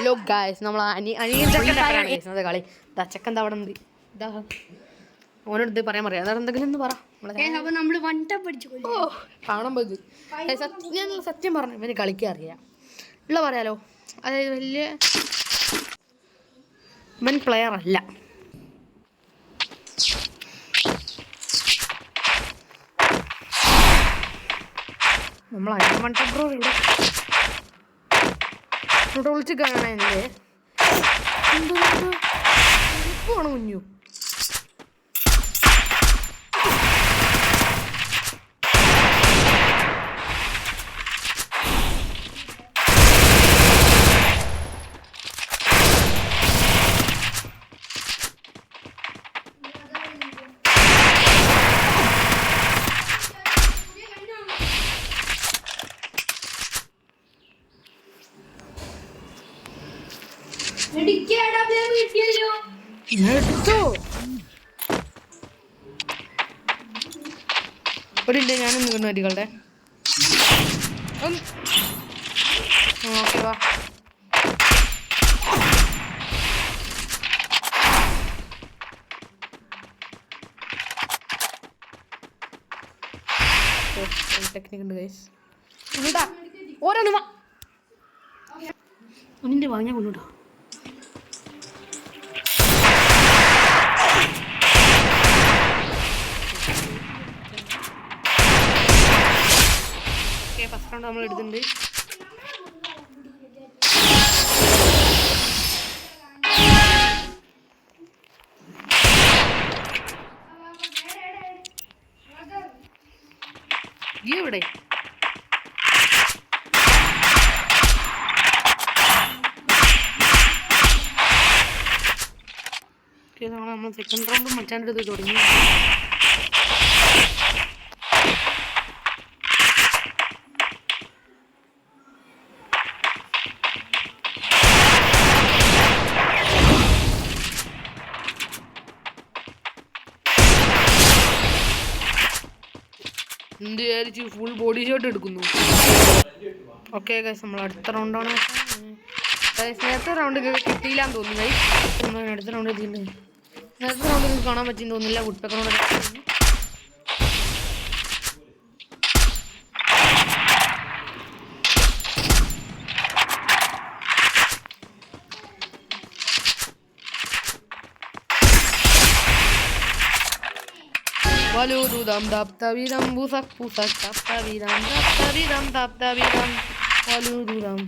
Hello guys, നമ്മൾ അനിയൻ്റെ കളി ചക്കൻ അവിടെ ഉണ്ട്. ഇതാ ഓനോട് പറയാൻ പറയാം. അതാണ് എന്തെങ്കിലും ഒന്ന് പറ. കാണാൻ പോയത് ഞാൻ സത്യം പറഞ്ഞു, ഇവന് കളിക്കാൻ അറിയാം ഉള്ള പറയാലോ. അതായത് വലിയ ഇവൻ പ്ലെയർ അല്ല. നമ്മൾ അനിയൻ ബ്രോ ഇവിടെ വിളിച്ച് കാണാനല്ലേ പോണ കുഞ്ഞു. ഒരില്ല ഞാനും നിൽക്കുന്നു അരികളുടെ. ഓക്കെ വാ. ടെക്നിക് ഉണ്ട് ഗൈസ്. ഓരോന്ന് വാ ഒന്നിൻ്റെ വാങ്ങിയാൽ കൊണ്ടുട്ടോ. ഫസ്റ്റ് റൗണ്ട് നമ്മൾ എടുത്തിട്ടുണ്ട്. ഇവിടെ നമ്മൾ സെക്കൻഡ് റൗണ്ട് മച്ചാൻ്റെ അടുത്ത് തുടങ്ങി. എന്ത് വിചാരിച്ച് ഫുൾ ബോഡി ഷോട്ട് എടുക്കുന്നു. ഓക്കെ ഗൈസ്, നമ്മൾ അടുത്ത റൗണ്ടാണ്. നേരത്തെ റൗണ്ട് കിട്ടിയില്ലാന്ന് തോന്നുന്നു ഗൈസ്. നമ്മൾ അടുത്ത റൗണ്ട് എത്തിയിട്ടുണ്ട്. നേരത്തെ റൗണ്ട് നിങ്ങൾക്ക് കാണാൻ പറ്റിയെന്ന് തോന്നുന്നില്ല. Woodpecker round Walududam daptavidam busak pusak daptavidam daptavidam daptavidam walududam.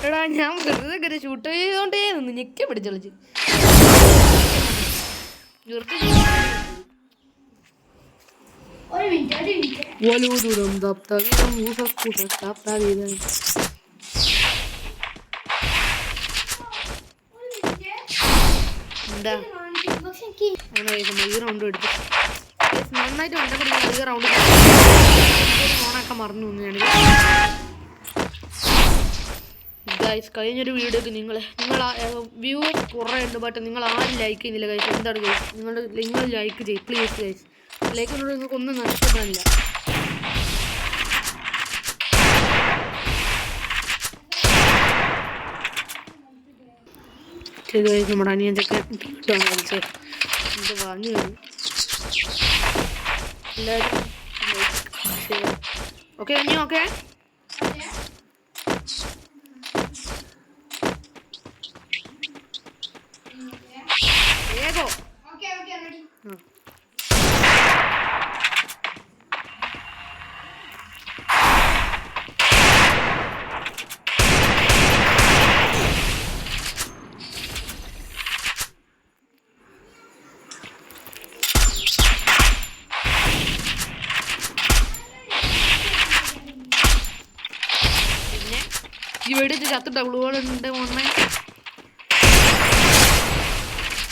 എടാ ഞാൻ വെറുതെ ഷൂട്ട് ചെയ്തോണ്ടേ നിന്ന് ഞെക്കി പിടിച്ചളിച്ച് Walududam daptavidam busak pusak daptavidam. എന്താ അങ്ങനെ ഈ റൗണ്ട് എടുത്തു. നന്നായിട്ട് വന്നപ്പോൾ ഈ റൗണ്ട് ഓണാക്കാൻ മറന്നു തോന്നുകയാണ് ഗൈസ്. കഴിഞ്ഞൊരു വീഡിയോക്ക് നിങ്ങൾ വ്യൂവേഴ്സ് കുറേ ഉണ്ട്, ബട്ട് നിങ്ങൾ ആരും ലൈക്ക് ചെയ്യുന്നില്ല ഗൈസ്. എന്താണ് ഗൈസ്, നിങ്ങൾ ലൈക്ക് ചെയ്യും പ്ലീസ് ഗൈസ്. ലൈക്കിനോട് നിങ്ങൾക്ക് ഒന്നും നഷ്ടപ്പെടാനില്ല. ശരി ഗൈസ്, നമ്മുടെ അനിയൻ്റെയൊക്കെ ഇട്ടാണ് കളിച്ചത്. ഇത് വാങ്ങി വരും എല്ലാവരും. ഓക്കെ അനിയ, ഓക്കെ വേഗോ. ഇവിടെ ചത്ത് ഡബിളുകളുണ്ട് മോനെ.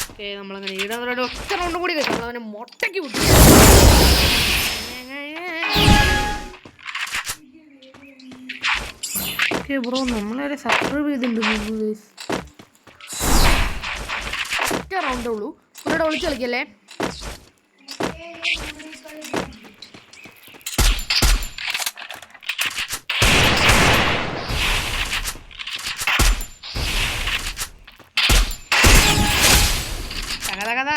ഓക്കെ, നമ്മളങ്ങനെ ഈടെ ഒറ്റ റൗണ്ട് കൂടി കഴിച്ചു. നമ്മളവനെ മൊട്ടയ്ക്ക് വിട്ടു. ഓക്കെ ബ്രോ നമ്മളെ സബ്സ്ക്രൈബ് ചെയ്തിട്ടുണ്ട് ഒറ്റ റൗണ്ടേ ഉള്ളൂ. ഇവിടെ ഒളിച്ച് കളിക്കല്ലേ. കഥ